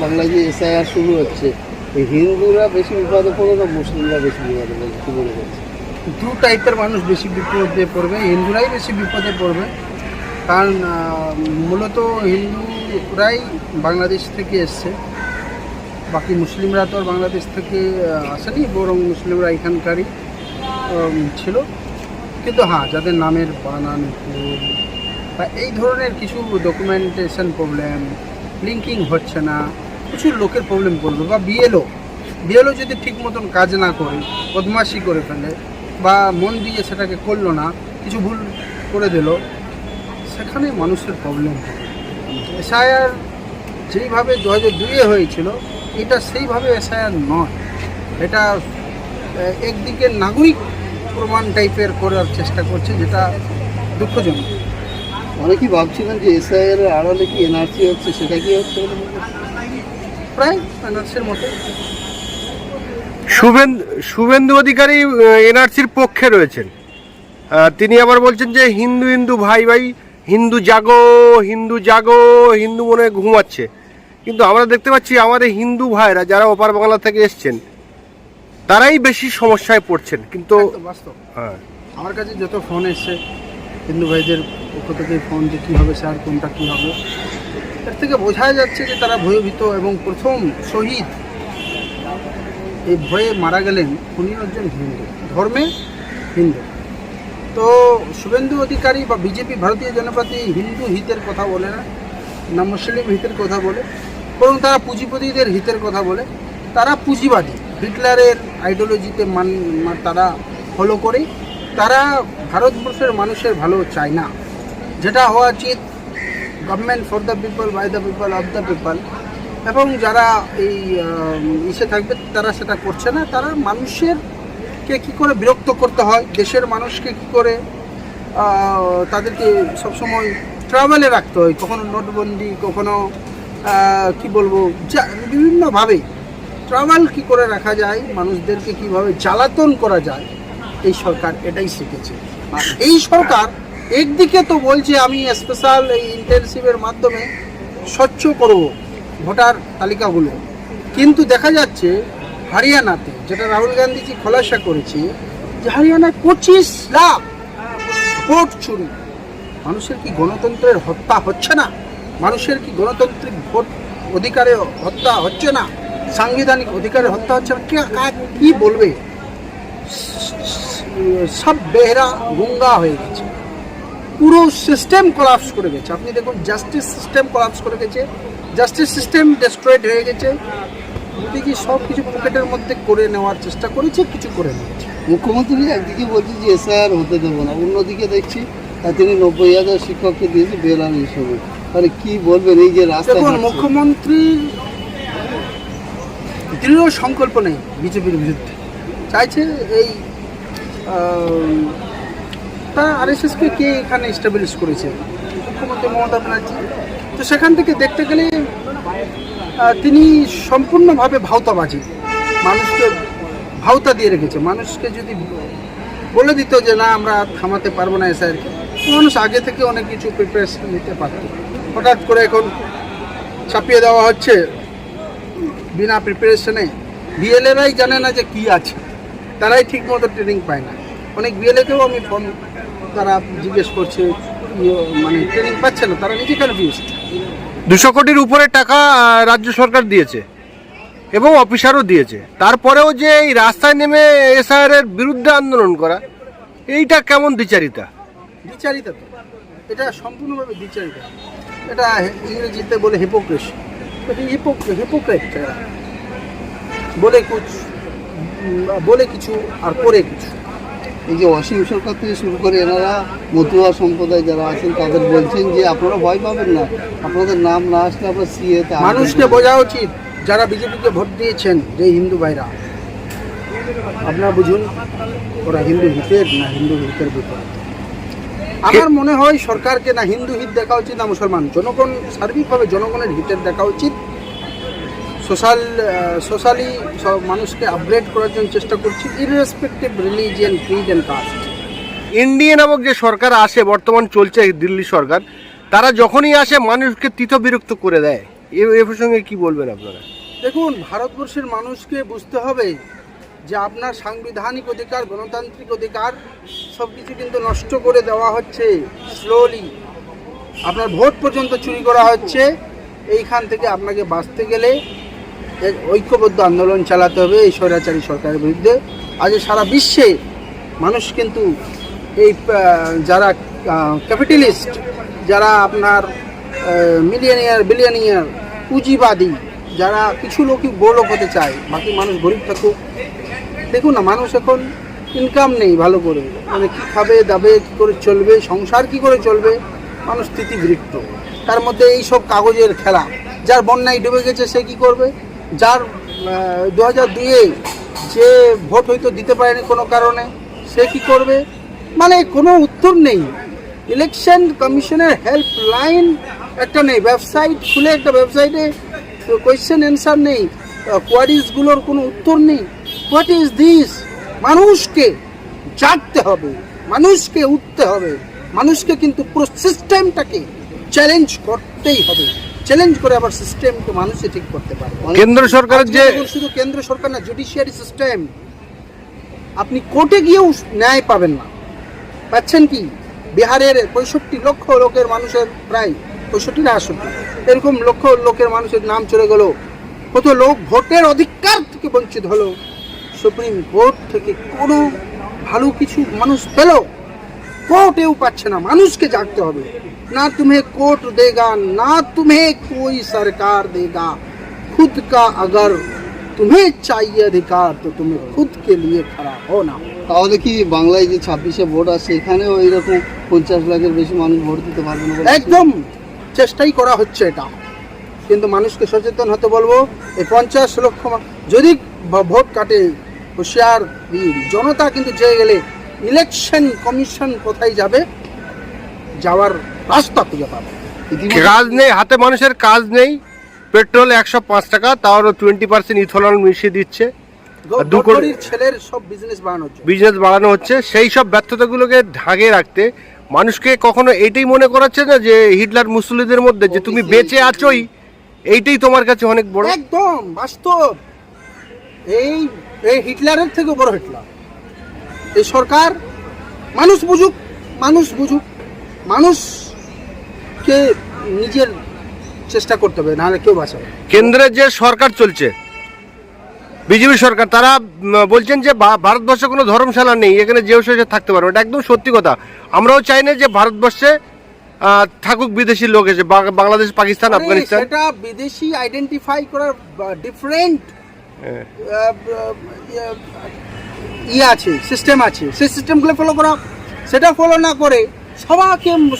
বাংলায় যে এসআইআর শুরু হচ্ছে, এই হিন্দুরা বেশি বিপদে পড়বে না মুসলিমরা বেশি বিপদে পড়বে, কি মনে করছে? দু টাইপের মানুষ বেশি বিপদে পড়বে, হিন্দুরাই বেশি বিপদে পড়বে। কারণ মূলত হিন্দুরাই বাংলাদেশ থেকে এসছে, বাকি মুসলিমরা তো আর বাংলাদেশ থেকে আসেনি, বরং মুসলিমরা এখানকারই ছিল। কিন্তু হ্যাঁ, যাদের নামের বানান ভুল বা এই ধরনের কিছু ডকুমেন্টেশন প্রবলেম, লিঙ্কিং হচ্ছে না, প্রচুর লোকের প্রবলেম করবে। বা বিএলও যদি ঠিক মতন কাজ না করে, বদমাশি করে ফেলে বা মন দিয়ে সেটাকে করলো না, কিছু ভুল করে দিল, সেখানে মানুষের প্রবলেম হবে। এসআইআর যেইভাবে 2002-এ হয়েছিল, এটা সেইভাবে এসআইআর নয়। এটা একদিকে নাগরিক প্রমাণ টাইপের করার চেষ্টা করছে, যেটা দুঃখজনক। অনেকেই ভাবছিলেন যে এসআইআর আড়ালে কি এনআরসি হচ্ছে, সেটা কি হচ্ছে? প্রায় এনআরসির মতো। শুভেন্দু অধিকারী এনআরসির পক্ষে রয়েছেন। তিনি আবার বলছেন যে হিন্দু হিন্দু ভাই ভাই, হিন্দু জাগো, হিন্দু জাগো, হিন্দু মনে ঘুমাচ্ছে। কিন্তু আমরা দেখতে পাচ্ছি আমাদের হিন্দু ভাইরা যারা ওপার বাংলা থেকে এসছেন, তারাই বেশি সমস্যায় পড়ছেন। কিন্তু বাস্তব, হ্যাঁ, আমার কাছে যত ফোন এসছে হিন্দু ভাইদের পক্ষ থেকে ফোন, যে কী হবে স্যার, কোনটা কী হবে, এর থেকে বোঝা যাচ্ছে যে তারা ভয়ভীত। এবং প্রথম শহীদ এই ভয়ে মারা গেলেন, উনি একজন হিন্দু, ধর্মে হিন্দু। তো শুভেন্দু অধিকারী বা বিজেপি, ভারতীয় জনতা পার্টি হিন্দু হিতের কথা বলে না মুসলিম হিতের কথা বলে, বরং তারা পুঁজিপতিদের হিতের কথা বলে। তারা পুঁজিবাদী, হিটলারের আইডিওলজিতে তারা ফলো করে। তারা ভারতবর্ষের মানুষের ভালো চায় না, যেটা হওয়া উচিত government for the people, by the people, of the people. এবং যারা এই ইসে থাকবে, তারা সেটা করছে না। তারা মানুষেরকে কী করে বিরক্ত করতে হয়, দেশের মানুষকে কী করে তাদেরকে সবসময় ট্রাভেলে রাখতে হয়, কখনো নোটবন্দি, কখনো কি বলবো, বিভিন্নভাবে ট্রাভেল কী করে রাখা যায়, মানুষদেরকে কীভাবে জ্বালাতন করা যায়, এই সরকার এটাই শিখেছে। এই সরকার একদিকে তো বলছে আমি স্পেশাল এই ইন্টার্নশিপের মাধ্যমে স্বচ্ছ করব ভোটার তালিকাগুলো, কিন্তু দেখা যাচ্ছে হরিয়ানাতে, যেটা রাহুল গান্ধীজি খোলাসা করেছে, যে হরিয়ানায় 25 লাখ ভোট চুরি। মানুষের কি গণতন্ত্রের হত্যা হচ্ছে না? মানুষের কি গণতান্ত্রিক ভোট অধিকারে হত্যা হচ্ছে না? সাংবিধানিক অধিকারের হত্যা হচ্ছে না? কি বলবে? সব বেহরা গুঙ্গা হয়ে গেছে, পুরো সিস্টেম কোলাপস করে গেছে। আপনি দেখুন, জাস্টিস সিস্টেম কোলাপস করে গেছে, জাস্টিস সিস্টেম ডিস্ট্রয়েড হয়ে গেছে। মোদিজি সব কিছু পকেটের মধ্যে করে নেওয়ার চেষ্টা করেছে, কিছু করে নিয়েছে। মুখ্যমন্ত্রী একদিকে বলছে যে এসআইআর হতে দেবো না, অন্যদিকে দেখছি তিনি 90,000 শিক্ষককে দিয়েছে বেলার হিসেবে। তাহলে কি বলবেন এই যে রাস্তা? দেখুন, মুখ্যমন্ত্রীর দৃঢ় সংকল্প নেই বিজেপির বিরুদ্ধে, চাইছে এই তারা আরএসএসকে কে এখানে এস্টাবলিশ করেছে, মুখ্যমন্ত্রী মমতা ব্যানার্জি। তো সেখান থেকে দেখতে গেলে তিনি সম্পূর্ণভাবে ভাওতাবাজি, মানুষকে ভাওতা দিয়ে রেখেছে। মানুষকে যদি বলে দিত যে না, আমরা থামাতে পারবো না এসআইআরকে, মানুষ আগে থেকে অনেক কিছু প্রিপারেশন নিতে পারত। হঠাৎ করে এখন চাপিয়ে দেওয়া হচ্ছে বিনা প্রিপারেশনে। বিএলএরাই জানে না যে কি আছে, তারাই ঠিক মতো ট্রেনিং পায় না। অনেক বিএলএকেও আমি ফোন, তারা জিজ্ঞেস করছে, মানে ট্রেনিং পাচ্ছে না, তারা নিজে কনফিউজ। 200 কোটির উপরে টাকা রাজ্য সরকার দিয়েছে এবং অফিসারও দিয়েছে, তারপরেও যে এই রাস্তায় নেমে এসআইআর এর বিরুদ্ধে আন্দোলন করা, এইটা কেমন দ্বিচারিতা? দ্বিচারিতা তো, এটা সম্পূর্ণভাবে দ্বিচারিতা। এটা ইংরেজিতে বলে হিপোক্রেসি। হিপোক্রেট, বলে কিছু আর করে কিছু। এই যে অসীম সরকার থেকে শুরু করে এনারা মতুয়া সম্প্রদায় যারা আছেন, তাদের বলছেন যে আপনারা ভয় পাবেন না, আপনাদের নাম না আসলে আপনার সিএতে। মানুষকে বোঝা উচিত, যারা বিজেপিকে ভোট দিয়েছেন, যে হিন্দু ভাইরা, আপনারা বুঝুন ওরা হিন্দু হিতের না হিন্দু হিতের বিপরীত। আমার মনে হয় সরকারকে না হিন্দু হিত দেখা উচিত না মুসলমান, জনগণ সার্বিকভাবে জনগণের হিতের দেখা উচিত। সোশ্যালি সব মানুষকে আপগ্রেড করার জন্য চেষ্টা করছি, irrespective religion, creed and caste. NDA নামক যে সরকার আসে, বর্তমান চলছে দিল্লি সরকার, তারা যখনই আসে মানুষকে তিত বিরক্ত করে দেয়। এ প্রসঙ্গে কি বলবেন আপনারা? দেখুন, ভারতবর্ষের মানুষকে বুঝতে হবে যে আপনার সাংবিধানিক অধিকার, গণতান্ত্রিক অধিকার সব কিছু কিন্তু নষ্ট করে দেওয়া হচ্ছে স্লোলি। আপনার ভোট পর্যন্ত চুরি করা হচ্ছে। এইখান থেকে আপনাকে বাঁচতে গেলে এক ঐক্যবদ্ধ আন্দোলন চালাতে হবে এই স্বৈরাচারী সরকারের বিরুদ্ধে। আজ সারা বিশ্বে মানুষ কিন্তু এই যারা ক্যাপিটালিস্ট, যারা আপনার মিলিয়নিয়ার বিলিয়নিয়ার পুঁজিবাদী, যারা কিছু লোকই বড় হতে চায়, বাকি মানুষ গরিব থাকুক। দেখুন না, মানুষ এখন ইনকাম নেই ভালো করে, মানে কী খাবে দাবে, কী করে চলবে, সংসার কী করে চলবে, মানুষ স্থিতিবৃত্ত। তার মধ্যে এই সব কাগজের খেলা। যার বন্যায় ডুবে গেছে সে কী করবে? যার 2002-এ যে ভোট হয়তো দিতে পারেনি কোনো কারণে, সে কী করবে? মানে কোনো উত্তর নেই। ইলেকশন কমিশনের হেল্পলাইন একটা নেই, ওয়েবসাইট খুলে একটা ওয়েবসাইটে কোয়েশ্চেন অ্যান্সার নেই, কোয়ারিজগুলোর কোনো উত্তর নেই। What is this? মানুষকে জাগতে হবে, মানুষকে উঠতে হবে, মানুষকে কিন্তু পুরো সিস্টেমটাকে চ্যালেঞ্জ করতেই হবে। চ্যালেঞ্জ করে আবার সিস্টেমকে মানুষই ঠিক করতে পারে। কেন্দ্র সরকারের যে শুধু কেন্দ্র সরকার না, জুডিশিয়ারি সিস্টেম, আপনি কোর্টে গিয়েও ন্যায় পাবেন না। পাচ্ছেন কি? বিহারের 65 লক্ষ লোকের মানুষের, প্রায় 65 না 68 এরকম লক্ষ লোকের মানুষের নাম চলে গেল। কত লোক ভোটের অধিকার থেকে বঞ্চিত হলো। সুপ্রিম কোর্ট থেকে কোনো ভালো কিছু মানুষ পেল? কোর্টেও পাচ্ছে না। মানুষকে জাগতে হবে। না तुम्हें कोर्ट देगा, ना तुम्हें कोई सरकार देगा। खुद का अगर तुम्हें चाहिए अधिकार तो तुम्हें खुद के लिए खड़ा होना। তাহলে কি বাংলায় যে 26-এ ভোট আছে এখানেও এইরকম 50 লাখের বেশি মানুষ ভোট দিতে পারবে না? একদম চেষ্টাই করা হচ্ছে এটা, কিন্তু মানুষকে সচেতন হতে বলবো। এই 50 লক্ষ যদি ভোট কাটে, হুঁশিয়ার জনতা কিন্তু জেগে গেলে ইলেকশন কমিশন কোথায় যাবে? যাওয়ার রাস্তা খুঁজে পাবে। কাজ নেই হাতে, মানুষের কাজ নেই। পেট্রোল 105 টাকা, তাও 20% ইথনল মিশিয়ে দিচ্ছে। ছেলের সব বিজনেস বাড়ানো হচ্ছে। সেই সব ব্যর্থতাগুলোকে ঢাকে রাখতে মানুষকে কখনো এইটাই মনে করাচ্ছে না যে হিটলার মুসলিমদের মধ্যে যে তুমি বেঁচে আছোই, এইটাই তোমার কাছে অনেক বড়। একদম বাস্তব। এই হিটলারের থেকে বড় হিটলার এই সরকার। মানুষ বুঝুক, মানুষকে নিজের চেষ্টা করতে হবে, নাহলে কেউ বাঁচাবে। কেন্দ্রের যে সরকার চলছে, বিজেপি সরকার, তারা বলছেন যে ভারতবর্ষে কোনো ধর্মশালা নেই, এখানে যে সে থাকতে পারবে। এটা একদম সত্যি কথা। আমরাও চাই না যে ভারতবর্ষে থাকুক বিদেশি লোক এসে, বাংলাদেশ, পাকিস্তান, আফগানিস্তান। সেটা বিদেশি আইডেন্টিফাই করার ডিফারেন্ট আছে, সিস্টেম আছে। সেই সিস্টেমগুলো ফলো করা, সেটা ফলো না করে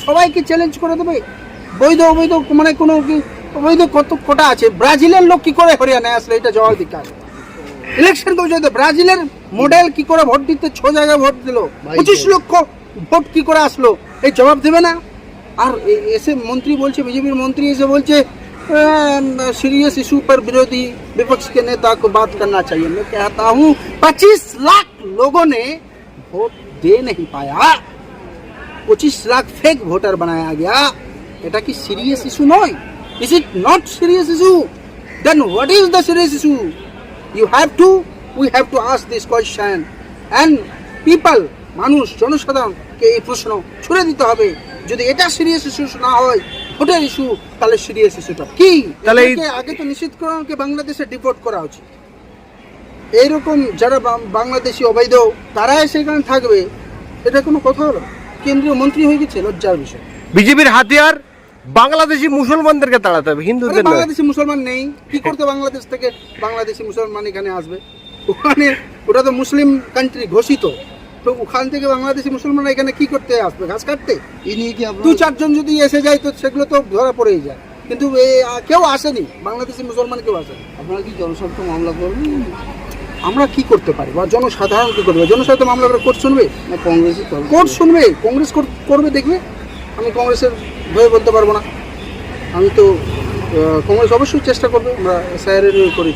সবাইকে চ্যালেঞ্জ করে দেবে। বৈধ অবৈধ মানে কোনো অবৈধ কটা আছে। ব্রাজিলের লোক কি করে হরিয়ানায় আসলে, এটা জবাব দিতে হবে। ইলেকশন কমিশন ব্রাজিলের মডেল কি করে ভোট দিতে 6 জায়গায় ভোট দিল, 25 লক্ষ ভোট কি করে আসলো, এই জবাব দেবে না? আর এসে মন্ত্রী বলছে, বিজেপির মন্ত্রী এসে বলছে सीरियस इशू पर विरोधी विपक्ष के नेता को बात करना चाहिए। मैं कहता हूँ 25 लाख लोगों ने वोट दे नहीं पाया, 25 लाख फेक वोटर बनाया गया। এটা কি সিরিয়াস ইস্যু নয়? Is it not serious issue? Then what is the serious issue? We have to ask this question and people, মানুষ, জনসাধারণকে এই প্রশ্ন ছুড়ে দিতে হবে। যদি এটা সিরিয়াস ইস্যু না হয়, ভোটের ইস্যু, তাহলে সিরিয়াস ইস্যুটা কি? তাহলে আগে তো নিশ্চিত করা, বাংলাদেশে ডিপোর্ট করা উচিত। এইরকম যারা বাংলাদেশি অবৈধ, তারা সেখানে থাকবে, এটা কোনো কথা হলো? কেন্দ্রীয় মন্ত্রী হয়ে গেছে, লজ্জার বিষয়। বিজেপির হাতিয়ার বাংলাদেশি মুসলমানদেরকে তাড়াতে হবে, হিন্দুদের নয়। বাংলাদেশি মুসলমান নেই, কি করতে বাংলাদেশ থেকে বাংলাদেশি মুসলমান এখানে আসবে? ওখানে ওটা তো মুসলিম কান্ট্রি ঘোষিত, তো ওখান থেকে বাংলাদেশি মুসলমানরা এখানে কি করতে আসবে? ঘাস কাটতে? কি 2-4 জন যদি এসে যায় তো সেগুলো তো ধরা পড়েই যায়, কিন্তু কেউ আসেনি, বাংলাদেশি মুসলমান কেউ আসেনি। আপনারা কি জনস্বার্থ মামলা করবেন? আমরা কি করতে পারি, বা জনসাধারণ কি করবে? জনস্বার্থ মামলা করে কোর্ট শুনবে না কংগ্রেসই কোর্ট শুনবে? কংগ্রেস করবে, দেখবে। আমি কংগ্রেসের হয়ে বলতে পারবো না। আমি তো কংগ্রেস অবশ্যই চেষ্টা করবে, আমরা এসআইআর করেছি।